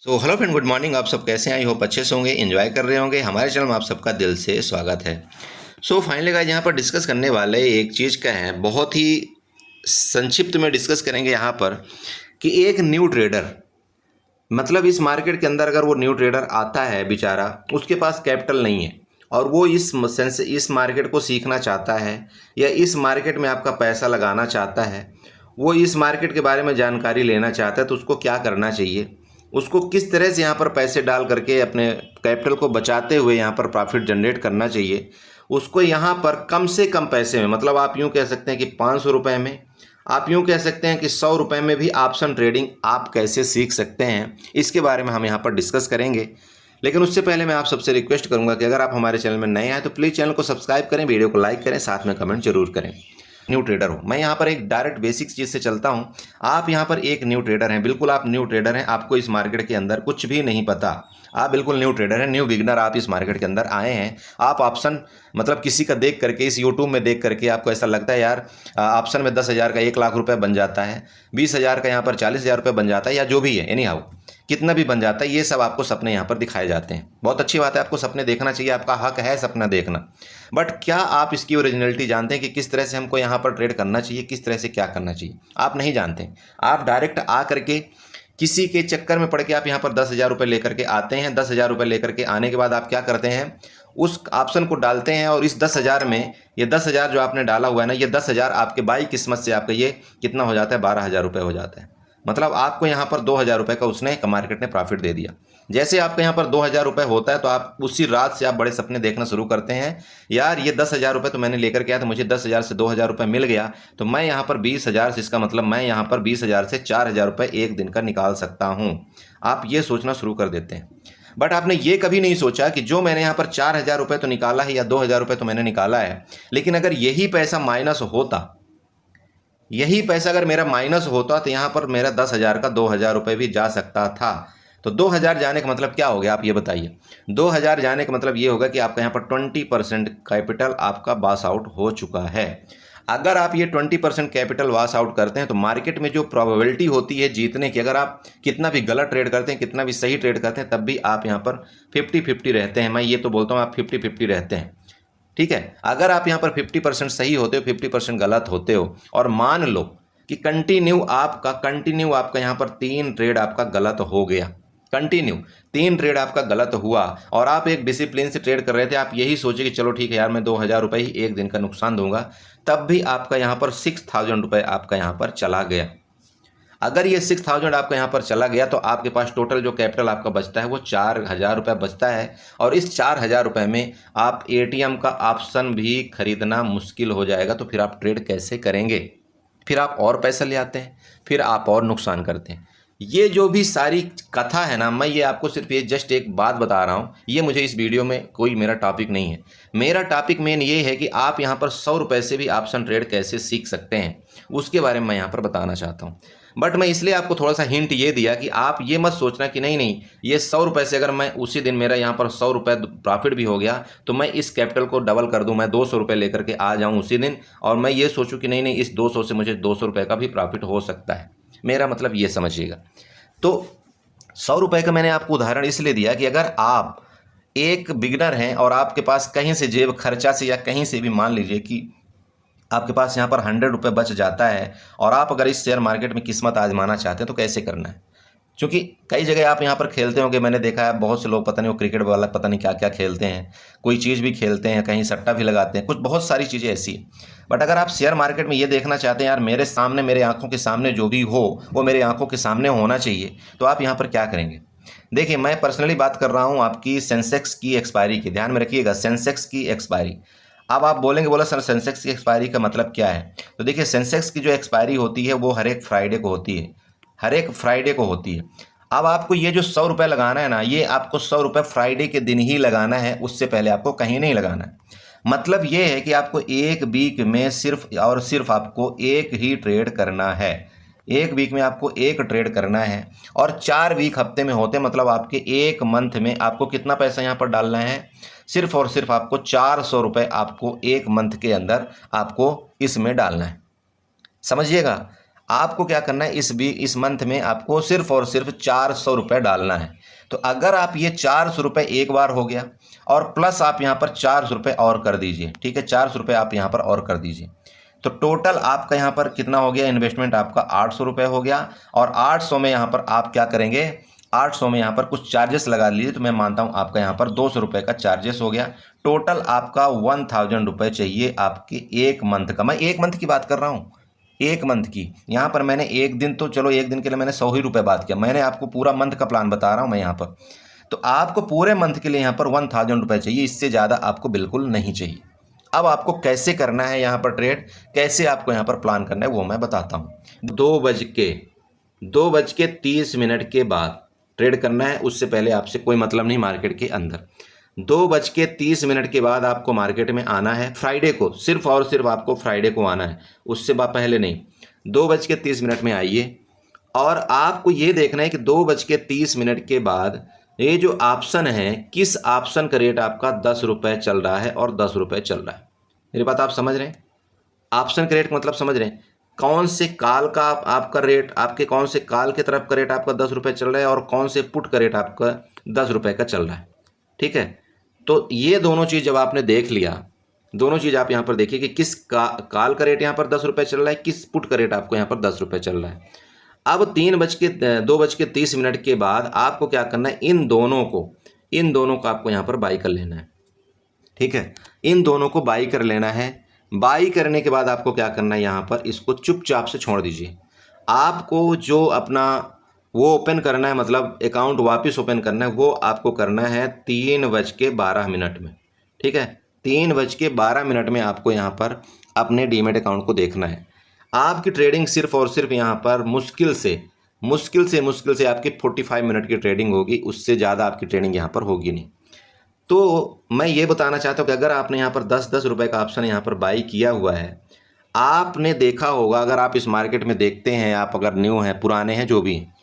Hello friend, good morning. आप सब कैसे हैं? आई होप अच्छे से होंगे, एंजॉय कर रहे होंगे। हमारे चैनल में आप सबका दिल से स्वागत है। फाइनली गाइस, यहाँ पर डिस्कस करने वाले एक चीज़ का है, बहुत ही संक्षिप्त में डिस्कस करेंगे यहाँ पर कि एक न्यू ट्रेडर, मतलब इस मार्केट के अंदर अगर वो न्यू ट्रेडर आता है, बेचारा उसके पास कैपिटल नहीं है और वो इस मार्केट को सीखना चाहता है या इस मार्केट में आपका पैसा लगाना चाहता है, वो इस मार्केट के बारे में जानकारी लेना चाहता है, तो उसको क्या करना चाहिए, उसको किस तरह से यहाँ पर पैसे डाल करके अपने कैपिटल को बचाते हुए यहाँ पर प्रॉफिट जनरेट करना चाहिए। उसको यहाँ पर कम से कम पैसे में, मतलब आप यूँ कह सकते हैं कि 500 रुपये में, आप यूँ कह सकते हैं कि 100 रुपये में भी ऑप्शन ट्रेडिंग आप कैसे सीख सकते हैं, इसके बारे में हम यहाँ पर डिस्कस करेंगे। लेकिन उससे पहले मैं आप सबसे रिक्वेस्ट करूंगा कि अगर आप हमारे चैनल में नए आए तो प्लीज़ चैनल को सब्सक्राइब करें, वीडियो को लाइक करें, साथ में कमेंट जरूर करें। न्यू ट्रेडर हो, मैं यहाँ पर एक डायरेक्ट बेसिक चीज़ से चलता हूँ। आप यहाँ पर एक न्यू ट्रेडर हैं, बिल्कुल आप न्यू ट्रेडर हैं, आपको इस मार्केट के अंदर कुछ भी नहीं पता, आप बिल्कुल न्यू ट्रेडर हैं, न्यू बिगनर, आप इस मार्केट के अंदर आए हैं। आप ऑप्शन, मतलब किसी का देख करके, इस यूट्यूब में देख करके आपको ऐसा लगता है यार ऑप्शन में 10,000 का 1,00,000 रुपये बन जाता है, 20,000 का यहाँ पर 40,000 रुपये बन जाता है, या जो भी है, एनी हाउ कितना भी बन जाता है, ये सब आपको सपने यहाँ पर दिखाए जाते हैं। बहुत अच्छी बात है, आपको सपने देखना चाहिए, आपका हक है सपना देखना। बट क्या आप इसकी ओरिजिनलिटी जानते हैं कि किस तरह से हमको यहाँ पर ट्रेड करना चाहिए, किस तरह से क्या करना चाहिए? आप नहीं जानते। आप डायरेक्ट आ करके किसी के चक्कर में पड़ के आप यहाँ पर 10,000 रुपये लेकर के आते हैं। 10,000 रुपये लेकर के आने के बाद आप क्या करते हैं, उस ऑप्शन को डालते हैं और इस 10,000 में, ये 10,000 जो आपने डाला हुआ है ना, ये 10,000 आपके बाई किस्मत से आपका ये कितना हो जाता है, 12,000 रुपये हो जाता है। मतलब आपको यहाँ पर 2,000 रुपये का उसने मार्केट ने प्रॉफिट दे दिया। जैसे आपका यहाँ पर 2,000 रुपये होता है तो आप उसी रात से आप बड़े सपने देखना शुरू करते हैं। यार ये 10,000 रुपये तो मैंने लेकर के आया, तो मुझे 10,000 से 2,000 रुपये मिल गया, तो मैं यहाँ पर 20,000 से, इसका मतलब मैं यहाँ पर 20,000 से 4,000 रुपये एक दिन का निकाल सकता हूँ। आप ये सोचना शुरू कर देते हैं। बट आपने ये कभी नहीं सोचा कि जो मैंने यहाँ पर 4,000 रुपये तो निकाला है या 2,000 रुपये तो मैंने निकाला है, लेकिन अगर यही पैसा माइनस होता, यही पैसा अगर मेरा माइनस होता तो यहाँ पर मेरा 10,000 का 2,000 रुपये भी जा सकता था। तो 2,000 जाने का मतलब क्या हो गया, आप ये बताइए। 2,000 जाने का मतलब ये होगा कि आपका यहाँ पर 20% कैपिटल आपका वॉश आउट हो चुका है। अगर आप ये 20% कैपिटल वॉश आउट करते हैं तो मार्केट में जो प्रोबेबिलिटी होती है जीतने की, अगर आप कितना भी गलत ट्रेड करते हैं, कितना भी सही ट्रेड करते हैं, तब भी आप यहाँ पर 50-50 रहते हैं। मैं ये तो बोलता हूँ आप 50-50 रहते हैं, ठीक है। अगर आप यहाँ पर 50% सही होते हो, 50% गलत होते हो, और मान लो कि कंटिन्यू आपका यहाँ पर 3 ट्रेड आपका गलत हो गया, कंटिन्यू 3 ट्रेड आपका गलत हुआ और आप एक डिसिप्लिन से ट्रेड कर रहे थे, आप यही सोचे कि चलो ठीक है यार, मैं 2,000 रुपये ही एक दिन का नुकसान दूंगा, तब भी आपका यहाँ पर 6,000 रुपये आपका यहाँ पर चला गया। अगर ये 6,000 आपका यहाँ पर चला गया तो आपके पास टोटल जो कैपिटल आपका बचता है वो 4,000 रुपये बचता है। और इस 4,000 रुपये में आप एटीएम का ऑप्शन भी खरीदना मुश्किल हो जाएगा। तो फिर आप ट्रेड कैसे करेंगे? फिर आप और पैसा ले आते हैं, फिर आप और नुकसान करते हैं। ये जो भी सारी कथा है ना, मैं ये आपको सिर्फ ये जस्ट एक बात बता रहा हूँ, ये मुझे इस वीडियो में कोई मेरा टॉपिक नहीं है। मेरा टॉपिक मेन ये है कि आप यहाँ पर 100 रुपये से भी ऑप्शन ट्रेड कैसे सीख सकते हैं, उसके बारे में मैं यहाँ पर बताना चाहता हूँ। बट मैं इसलिए आपको थोड़ा सा हिंट ये दिया कि आप ये मत सोचना कि नहीं नहीं, ये 100 रुपये से अगर मैं उसी दिन मेरा यहाँ पर 100 रुपये प्रॉफिट भी हो गया तो मैं इस कैपिटल को डबल कर दूँ, मैं 200 रुपये लेकर के आ जाऊँ उसी दिन, और मैं ये सोचूँ कि नहीं नहीं, इस 200 से मुझे 200 रुपये का भी प्रॉफिट हो सकता है। मेरा मतलब ये समझिएगा। तो 100 रुपये का मैंने आपको उदाहरण इसलिए दिया कि अगर आप एक बिगनर हैं और आपके पास कहीं से जेब खर्चा से या कहीं से भी मान लीजिए कि आपके पास यहाँ पर 100 रुपये बच जाता है और आप अगर इस शेयर मार्केट में किस्मत आजमाना चाहते हैं तो कैसे करना है? क्योंकि कई जगह आप यहाँ पर खेलते होंगे, मैंने देखा है बहुत से लोग पता नहीं वो क्रिकेट वाला पता नहीं क्या क्या खेलते हैं, कोई चीज़ भी खेलते हैं, कहीं सट्टा भी लगाते हैं, कुछ बहुत सारी चीज़ें ऐसी हैं। बट अगर आप शेयर मार्केट में ये देखना चाहते हैं यार मेरे सामने, मेरे आंखों के सामने जो भी हो वो मेरे आंखों के सामने होना चाहिए, तो आप यहाँ पर क्या करेंगे? देखिए, मैं पर्सनली बात कर रहा हूँ आपकी सेंसेक्स की एक्सपायरी की, ध्यान में रखिएगा, सेंसेक्स की एक्सपायरी। अब आप बोलेंगे बोला सर सेंसेक्स की एक्सपायरी का मतलब क्या है? तो देखिए, सेंसेक्स की जो एक्सपायरी होती है वो हर एक फ्राइडे को होती है, हर एक फ्राइडे को होती है। अब आपको ये जो 100 रुपये लगाना है ना, ये आपको 100 रुपये फ्राइडे के दिन ही लगाना है, उससे पहले आपको कहीं नहीं लगाना है। मतलब ये है कि आपको एक वीक में सिर्फ और सिर्फ आपको एक ही ट्रेड करना है, एक वीक में आपको एक ट्रेड करना है। और 4 वीक हफ्ते में होते हैं, मतलब आपके एक मंथ में आपको कितना पैसा यहाँ पर डालना है? सिर्फ और सिर्फ आपको 400 रुपये आपको एक मंथ के अंदर आपको इसमें डालना है। समझिएगा, आपको क्या करना है, इस मंथ में आपको सिर्फ और सिर्फ 400 रुपये डालना है। तो अगर आप ये 400 रुपये एक बार हो गया और प्लस आप यहाँ पर 400 रुपये और कर दीजिए, ठीक है, 400 रुपये आप यहाँ पर और कर दीजिए, तो टोटल आपका यहाँ पर कितना हो गया, इन्वेस्टमेंट आपका 800 रुपये हो गया। और 800 में यहाँ पर आप क्या करेंगे, 800 में यहाँ पर कुछ चार्जेस लगा लीजिए, तो मैं मानता हूँ आपका यहाँ पर 200 रुपये का चार्जेस हो गया। टोटल आपका 1000 रुपये चाहिए आपके एक मंथ का। मैं एक मंथ की बात कर रहा हूँ, एक मंथ की। यहाँ पर मैंने एक दिन, तो चलो एक दिन के लिए मैंने 100 ही रुपये बात किया, मैंने आपको पूरा मंथ का प्लान बता रहा हूँ मैं यहाँ पर। तो आपको पूरे मंथ के लिए यहाँ पर 1000 रुपये चाहिए, इससे ज़्यादा आपको बिल्कुल नहीं चाहिए। अब आपको कैसे करना है यहाँ पर ट्रेड, कैसे आपको यहाँ पर प्लान करना है वो मैं बताता हूँ। 2:30 के बाद ट्रेड करना है, उससे पहले आपसे कोई मतलब नहीं मार्केट के अंदर। 2:30 के बाद आपको मार्केट में आना है फ्राइडे को, सिर्फ और सिर्फ आपको फ्राइडे को आना है, उससे पहले नहीं। 2:30 में आइए और आपको ये देखना है कि 2:30 के बाद ये जो ऑप्शन है, किस ऑप्शन का रेट आपका 10 रुपये चल रहा है और 10 रुपये चल रहा है। मेरी बात आप समझ रहे हैं, ऑप्शन का रेट का मतलब समझ रहे हैं, कौन से कॉल का आपका रेट, आपके कौन से कॉल की तरफ का रेट आपका 10 रुपये चल रहा है और कौन से पुट का रेट आपका 10 रुपये का चल रहा है, ठीक है। तो ये दोनों चीज़ जब आपने देख लिया, दोनों चीज़ आप यहाँ पर देखिए कि किस कॉल का रेट यहाँ पर 10 रुपये चल रहा है, किस पुट का रेट आपको यहाँ पर 10 रुपये चल रहा है। अब 2:30 के बाद आपको क्या करना है, इन दोनों को आपको यहाँ पर बाई कर लेना है, ठीक है, इन दोनों को बाई कर लेना है। बाई करने के बाद आपको क्या करना है, यहाँ पर इसको चुपचाप से छोड़ दीजिए। आपको जो अपना वो ओपन करना है, मतलब अकाउंट वापस ओपन करना है, वो आपको करना है 3:12 में, ठीक है। 3:12 में आपको यहाँ पर अपने डीमेट अकाउंट को देखना है। आपकी ट्रेडिंग सिर्फ और सिर्फ यहाँ पर मुश्किल से आपकी 45 मिनट की ट्रेडिंग होगी, उससे ज़्यादा आपकी ट्रेडिंग यहाँ पर होगी नहीं। तो मैं ये बताना चाहता हूँ कि अगर आपने यहाँ पर 10-10 रुपये का ऑप्शन यहाँ पर बाई किया हुआ है, आपने देखा होगा, अगर आप इस मार्केट में देखते हैं, आप अगर न्यू हैं, पुराने हैं, जो भी हैं,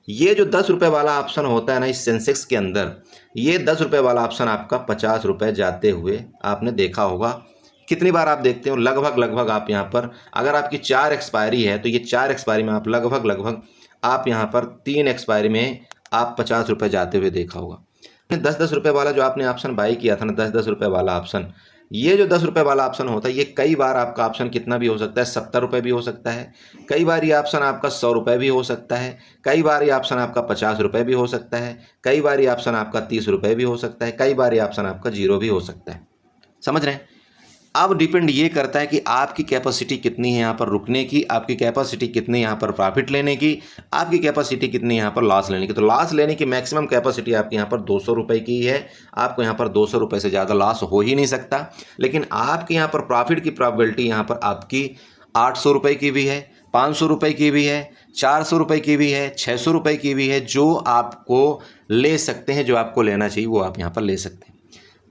ये जो 10 रुपये वाला ऑप्शन होता है ना इस सेंसेक्स के अंदर, ये 10 रुपये वाला ऑप्शन आपका 50 रुपये जाते हुए आपने देखा होगा। कितनी बार आप देखते हो, लगभग आप यहाँ पर, अगर आपकी 4 एक्सपायरी है तो ये 4 एक्सपायरी में आप लगभग आप यहाँ पर 3 एक्सपायरी में आप 50 रुपये जाते हुए देखा होगा। 10-10 रुपये वाला जो आपने ऑप्शन बाई किया था ना, 10-10 रुपये वाला ऑप्शन, ये जो 10 रुपये वाला ऑप्शन होता है, ये कई बार आपका ऑप्शन कितना भी हो सकता है, 70 रुपये भी हो सकता है, कई बार ये ऑप्शन आपका 100 रुपये भी हो सकता है, कई बार ये ऑप्शन आपका 50 रुपये भी हो सकता है, कई बार ये ऑप्शन आपका 30 रुपये भी हो सकता है, कई बार ये ऑप्शन आपका 0 भी हो सकता है। समझ रहे हैं। अब डिपेंड ये करता है कि आपकी कैपेसिटी कितनी है यहाँ पर रुकने की, आपकी कैपेसिटी कितनी यहाँ पर प्रॉफिट लेने की, आपकी कैपेसिटी कितनी यहाँ पर लॉस लेने की। तो लॉस लेने की मैक्सिमम कैपेसिटी आपकी यहाँ पर 200 रुपये की है, आपको यहाँ पर 200 रुपये से ज़्यादा लॉस हो ही नहीं सकता। लेकिन आपके यहाँ पर प्रॉफिट की प्रोबेबिलिटी यहाँ पर आपकी 800 रुपये की भी है, 500 रुपये की भी है, 400 रुपये की भी है, 600 रुपये की भी है, जो आपको ले सकते हैं, जो आपको लेना चाहिए वो आप यहाँ पर ले सकते हैं।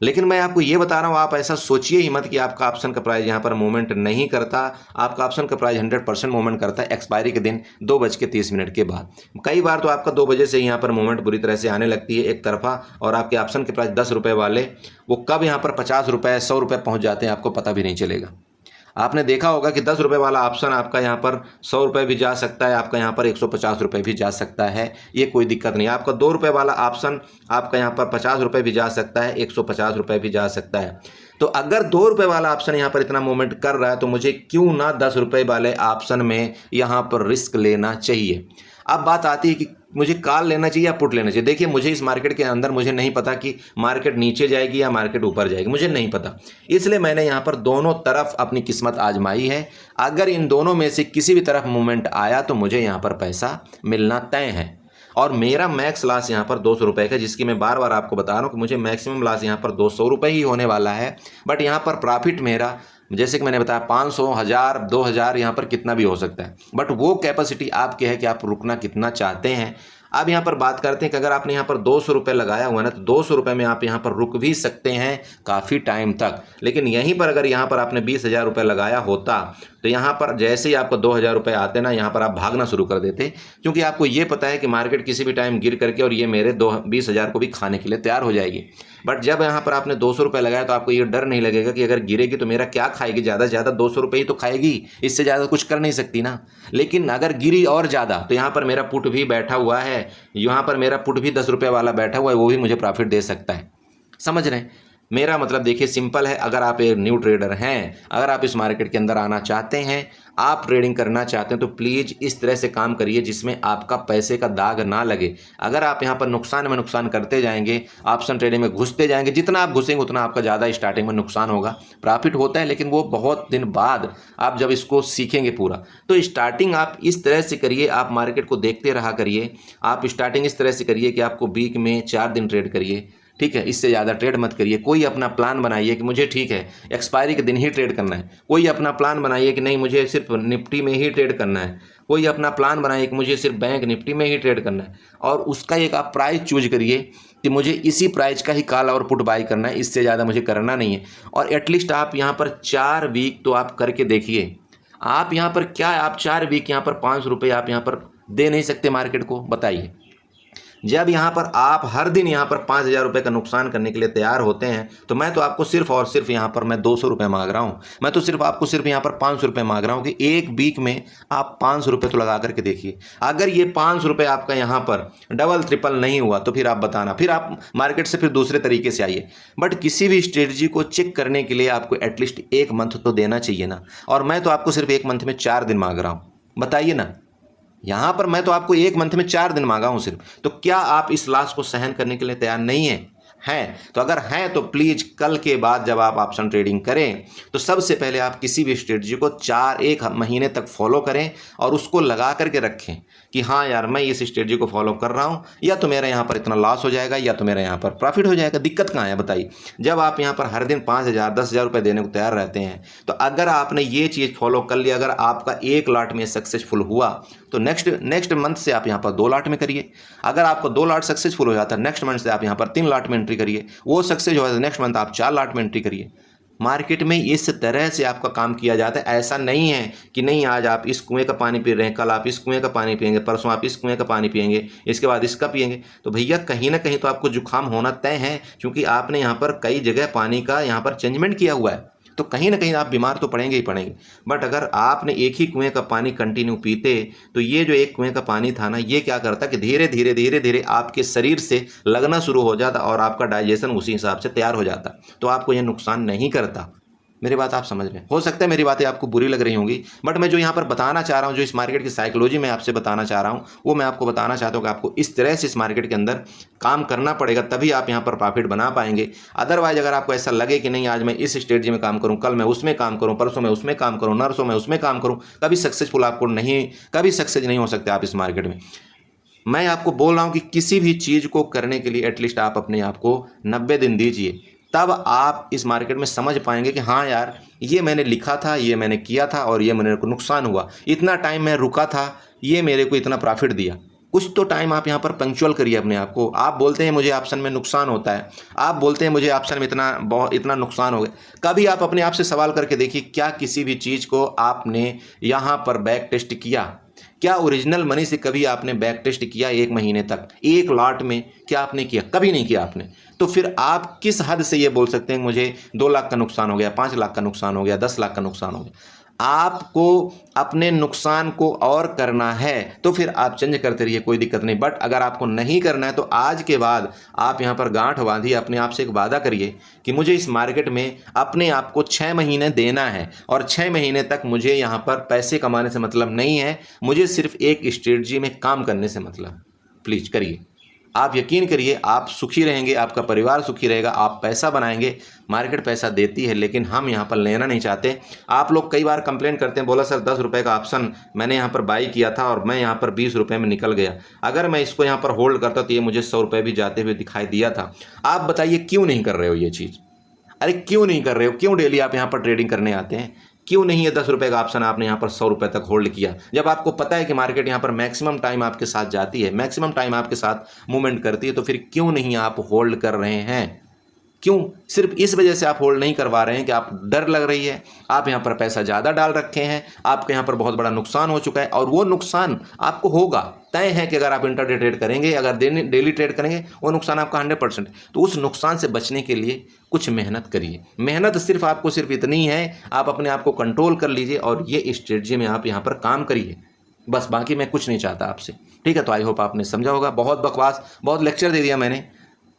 लेकिन मैं आपको ये बता रहा हूँ, आप ऐसा सोचिए ही मत कि आपका ऑप्शन का प्राइस यहाँ पर मूवमेंट नहीं करता। आपका ऑप्शन का प्राइस 100% मूवमेंट करता है एक्सपायरी के दिन 2:30 के बाद। कई बार तो आपका 2 बजे से यहाँ पर मूवमेंट बुरी तरह से आने लगती है एक तरफा, और आपके ऑप्शन के प्राइस 10 रुपये वाले वो कब यहाँ पर 50 रुपये 100 रुपये पहुँच जाते हैं आपको पता भी नहीं चलेगा। आपने देखा होगा कि 10 रुपये वाला ऑप्शन आपका यहाँ पर 100 रुपये भी जा सकता है, आपका यहाँ पर 150 रुपये भी जा सकता है, ये कोई दिक्कत नहीं। आपका 2 रुपये वाला ऑप्शन आपका यहाँ पर 50 रुपये भी जा सकता है, 150 रुपये भी जा सकता है। तो अगर 2 रुपये वाला ऑप्शन यहाँ पर इतना मूवमेंट कर रहा है तो मुझे क्यों ना 10 रुपये वाले ऑप्शन में यहाँ पर रिस्क लेना चाहिए। अब बात आती है कि मुझे कॉल लेना चाहिए या पुट लेना चाहिए। देखिए, मुझे इस मार्केट के अंदर मुझे नहीं पता कि मार्केट नीचे जाएगी या मार्केट ऊपर जाएगी, मुझे नहीं पता। इसलिए मैंने यहाँ पर दोनों तरफ अपनी किस्मत आजमाई है। अगर इन दोनों में से किसी भी तरफ मूवमेंट आया तो मुझे यहाँ पर पैसा मिलना तय है। और मेरा मैक्स लॉस यहाँ पर 200 रुपये का, जिसकी मैं बार बार आपको बता रहा हूँ कि मुझे मैक्सिमम लॉस यहाँ पर 200 रुपये ही होने वाला है। बट यहाँ पर प्रॉफिट मेरा, जैसे कि मैंने बताया, 500, 1000, 2000 यहाँ पर कितना भी हो सकता है। बट वो कैपेसिटी आपकी है कि आप रुकना कितना चाहते हैं। अब यहाँ पर बात करते हैं कि अगर आपने यहाँ पर 200 रुपये लगाया हुआ है ना, तो 200 रुपये में आप यहाँ पर रुक भी सकते हैं काफ़ी टाइम तक। लेकिन यहीं पर अगर यहाँ पर आपने 20,000 रुपये लगाया होता तो यहाँ पर जैसे ही आपको 2,000 रुपये आते ना, यहाँ पर आप भागना शुरू कर देते, क्योंकि आपको ये पता है कि मार्केट किसी भी टाइम गिर करके और ये मेरे 20,000 को भी खाने के लिए तैयार हो जाएगी। बट जब यहाँ पर आपने 200 रुपये लगाया तो आपको ये डर नहीं लगेगा कि अगर गिरेगी तो मेरा क्या खाएगी, ज़्यादा से ज़्यादा 200 रुपये ही तो खाएगी, इससे ज़्यादा कुछ कर नहीं सकती ना। लेकिन अगर गिरी और ज़्यादा तो यहाँ पर मेरा पुट भी बैठा हुआ है, यहाँ पर मेरा पुट भी 10 रुपये वाला बैठा हुआ है, वो भी मुझे प्रॉफिट दे सकता है। समझ रहे हैं? मेरा मतलब देखिए सिंपल है। अगर आप एक न्यू ट्रेडर हैं, अगर आप इस मार्केट के अंदर आना चाहते हैं, आप ट्रेडिंग करना चाहते हैं, तो प्लीज़ इस तरह से काम करिए जिसमें आपका पैसे का दाग ना लगे। अगर आप यहाँ पर नुकसान में नुकसान करते जाएंगे, ऑप्शन ट्रेडिंग में घुसते जाएंगे, जितना आप घुसेंगे उतना आपका ज़्यादा स्टार्टिंग में नुकसान होगा। प्रॉफिट होता है लेकिन वो बहुत दिन बाद आप जब इसको सीखेंगे पूरा। तो स्टार्टिंग आप इस तरह से करिए, आप मार्केट को देखते रहा करिए। आप स्टार्टिंग इस तरह से करिए कि आपको वीक में 4 दिन ट्रेड करिए, ठीक है, इससे ज़्यादा ट्रेड मत करिए। कोई अपना प्लान बनाइए कि मुझे ठीक है एक्सपायरी के दिन ही ट्रेड करना है। कोई अपना प्लान बनाइए कि नहीं मुझे सिर्फ निफ्टी में ही ट्रेड करना है। कोई अपना प्लान बनाइए कि मुझे सिर्फ बैंक निफ्टी में ही ट्रेड करना है। और उसका एक आप प्राइस चूज करिए कि मुझे इसी प्राइस का ही कॉल और पुट बाई करना है, इससे ज़्यादा मुझे करना नहीं है। और एटलीस्ट आप यहाँ पर 4 वीक तो आप करके देखिए। आप यहाँ पर क्या, आप 4 वीक यहाँ पर 500 रुपये आप यहाँ पर दे नहीं सकते मार्केट को? बताइए। जब यहाँ पर आप हर दिन यहाँ पर 5,000 रुपये का नुकसान करने के लिए तैयार होते हैं, तो मैं तो आपको सिर्फ और सिर्फ यहाँ पर मैं 200 रुपये मांग रहा हूँ। मैं तो सिर्फ आपको सिर्फ यहाँ पर 500 रुपये मांग रहा हूँ कि एक वीक में आप 500 रुपये तो लगा करके देखिए। अगर ये 500 रुपये आपका यहाँ पर डबल ट्रिपल नहीं हुआ तो फिर आप बताना, फिर आप मार्केट से फिर दूसरे तरीके से आइए। बट किसी भी स्ट्रेटजी को चेक करने के लिए आपको एटलीस्ट 1 मंथ तो देना चाहिए ना। और मैं तो आपको सिर्फ 1 मंथ में 4 दिन मांग रहा हूँ। बताइए ना, यहाँ पर मैं तो आपको 1 मंथ में 4 दिन मांगा हूँ सिर्फ। तो क्या आप इस लॉस को सहन करने के लिए तैयार नहीं हैं? तो अगर हैं तो प्लीज़ कल के बाद जब आप ऑप्शन ट्रेडिंग करें तो सबसे पहले आप किसी भी स्ट्रेटजी को 1 महीने तक फॉलो करें और उसको लगा करके रखें कि हाँ यार मैं इस स्ट्रेटजी को फॉलो कर रहा हूँ, या तो मेरा यहाँ पर इतना लॉस हो जाएगा या तो मेरा यहाँ पर प्रॉफिट हो जाएगा। दिक्कत कहाँ है बताइए? जब आप यहाँ पर हर दिन 5,000 10,000 रुपये देने को तैयार रहते हैं, तो अगर आपने ये चीज़ फॉलो कर लिया, अगर आपका 1 लॉट में सक्सेसफुल हुआ तो नेक्स्ट मंथ से आप यहाँ पर 2 लॉट में करिए। अगर आपको 2 लॉट सक्सेसफुल हो जाता है, नेक्स्ट मंथ से आप यहाँ पर 3 लॉट में एंट्री करिए। वो सक्सेस हो जाता है, नेक्स्ट मंथ आप 4 लॉट में एंट्री करिए। मार्केट में इस तरह से आपका काम किया जाता है। ऐसा नहीं है कि नहीं आज आप इस कुएं का पानी पी रहे हैं, कल आप इस कुएं का पानी पिएंगे, परसों आप इस कुएं का पानी पिएंगे, इसके बाद इसका पिएंगे। तो भैया कहीं ना कहीं तो आपको जुकाम होना तय है, क्योंकि आपने यहाँ पर कई जगह पानी का यहाँ पर चेंजमेंट किया हुआ है। तो कहीं ना कहीं आप बीमार तो पड़ेंगे ही पड़ेंगे। बट अगर आपने एक ही कुएं का पानी कंटिन्यू पीते तो ये जो एक कुएं का पानी था ना, ये क्या करता कि धीरे धीरे धीरे धीरे आपके शरीर से लगना शुरू हो जाता और आपका डाइजेशन उसी हिसाब से तैयार हो जाता। तो आपको ये नुकसान नहीं करता। मेरी बात आप समझ रहे हैं? हो सकता है मेरी बातें आपको बुरी लग रही होंगी, बट मैं जो यहाँ पर बताना चाह रहा हूँ, जो इस मार्केट की साइकोलॉजी में आपसे बताना चाह रहा हूँ, वो मैं आपको बताना चाहता हूँ कि आपको इस तरह से इस मार्केट के अंदर काम करना पड़ेगा, तभी आप यहाँ पर प्रॉफिट बना पाएंगे। अदरवाइज अगर आपको ऐसा लगे कि नहीं आज मैं इस स्ट्रेटजी में काम करूँ, कल मैं उसमें काम करूँ, परसों मैं उसमें काम करूँ, नरसों मैं उसमें काम करूँ, कभी सक्सेसफुल आपको नहीं, कभी सक्सेस नहीं हो सकते आप इस मार्केट में। मैं आपको बोल रहा हूँ कि किसी भी चीज़ को करने के लिए एटलीस्ट आप अपने आप को 90 दिन दीजिए, तब आप इस मार्केट में समझ पाएंगे कि हाँ यार ये मैंने लिखा था, ये मैंने किया था और ये मेरे को नुकसान हुआ, इतना टाइम मैं रुका था, ये मेरे को इतना प्रॉफिट दिया। कुछ तो टाइम आप यहाँ पर पंक्चुअल करिए अपने आप को। आप बोलते हैं मुझे ऑप्शन में नुकसान होता है, आप बोलते हैं मुझे ऑप्शन में इतना नुकसान हो गया। कभी आप अपने आप से सवाल करके देखिए, क्या किसी भी चीज़ को आपने यहाँ पर बैक टेस्ट किया? क्या ओरिजिनल मनी से कभी आपने बैक टेस्ट किया 1 महीने तक, 1 लॉट में? क्या आपने किया? कभी नहीं किया आपने। तो फिर आप किस हद से ये बोल सकते हैं मुझे 2 लाख का नुकसान हो गया, 5 लाख का नुकसान हो गया, 10 लाख का नुकसान हो गया? आपको अपने नुकसान को और करना है तो फिर आप चेंज करते रहिए, कोई दिक्कत नहीं। बट अगर आपको नहीं करना है तो आज के बाद आप यहाँ पर गांठ बांधिए, अपने आप से एक वादा करिए कि मुझे इस मार्केट में अपने आप को 6 महीने देना है और 6 महीने तक मुझे यहाँ पर पैसे कमाने से मतलब नहीं है, मुझे सिर्फ एक स्ट्रेटजी में काम करने से मतलब। प्लीज़ करिए, आप यकीन करिए, आप सुखी रहेंगे, आपका परिवार सुखी रहेगा, आप पैसा बनाएंगे। मार्केट पैसा देती है लेकिन हम यहाँ पर लेना नहीं चाहते। आप लोग कई बार कंप्लेन करते हैं, बोला सर 10 रुपये का ऑप्शन मैंने यहाँ पर बाई किया था और मैं यहाँ पर 20 रुपये में निकल गया, अगर मैं इसको यहाँ पर होल्ड करता तो ये मुझे 100 रुपये भी जाते हुए दिखाई दिया था। आप बताइए क्यों नहीं कर रहे हो ये चीज़? अरे क्यों नहीं कर रहे हो? क्यों डेली आप यहाँ पर ट्रेडिंग करने आते हैं? क्यों नहीं है 10 रुपये का ऑप्शन आपने यहाँ पर 100 रुपये तक होल्ड किया, जब आपको पता है कि मार्केट यहाँ पर मैक्सिमम टाइम आपके साथ जाती है, मैक्सिमम टाइम आपके साथ मूवमेंट करती है? तो फिर क्यों नहीं आप होल्ड कर रहे हैं? क्यों? सिर्फ इस वजह से आप होल्ड नहीं करवा रहे हैं कि आप डर लग रही है, आप यहाँ पर पैसा ज़्यादा डाल रखे हैं, आपके यहाँ पर बहुत बड़ा नुकसान हो चुका है और वो नुकसान आपको होगा, तय है कि अगर आप इंटरडे ट्रेड करेंगे, अगर डेली ट्रेड करेंगे, वो नुकसान आपका 100%। तो उस नुकसान से बचने के लिए कुछ मेहनत करिए। मेहनत सिर्फ आपको सिर्फ इतनी है, आप अपने आप को कंट्रोल कर लीजिए और ये स्ट्रेटजी में आप यहाँ पर काम करिए, बस बाकी मैं कुछ नहीं चाहता आपसे। ठीक है, तो आई होप आपने समझा होगा। बहुत बकवास, बहुत लेक्चर दे दिया मैंने,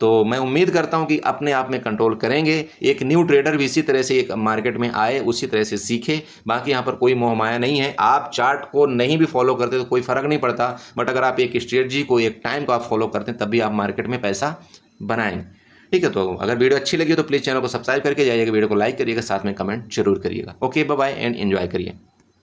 तो मैं उम्मीद करता हूं कि अपने आप में कंट्रोल करेंगे। एक न्यू ट्रेडर भी इसी तरह से एक मार्केट में आए, उसी तरह से सीखे। बाकी यहाँ पर कोई मोह माया नहीं है। आप चार्ट को नहीं भी फॉलो करते तो कोई फ़र्क नहीं पड़ता, बट अगर आप एक स्ट्रेटजी को, एक टाइम को आप फॉलो करते हैं, तब भी आप मार्केट में पैसा बनाएंगे। ठीक है, तो अगर वीडियो अच्छी लगी तो प्लीज़ चैनल को सब्सक्राइब करके जाइएगा, वीडियो को लाइक करिएगा, साथ में कमेंट जरूर करिएगा। Okay, bye bye and enjoy करिए।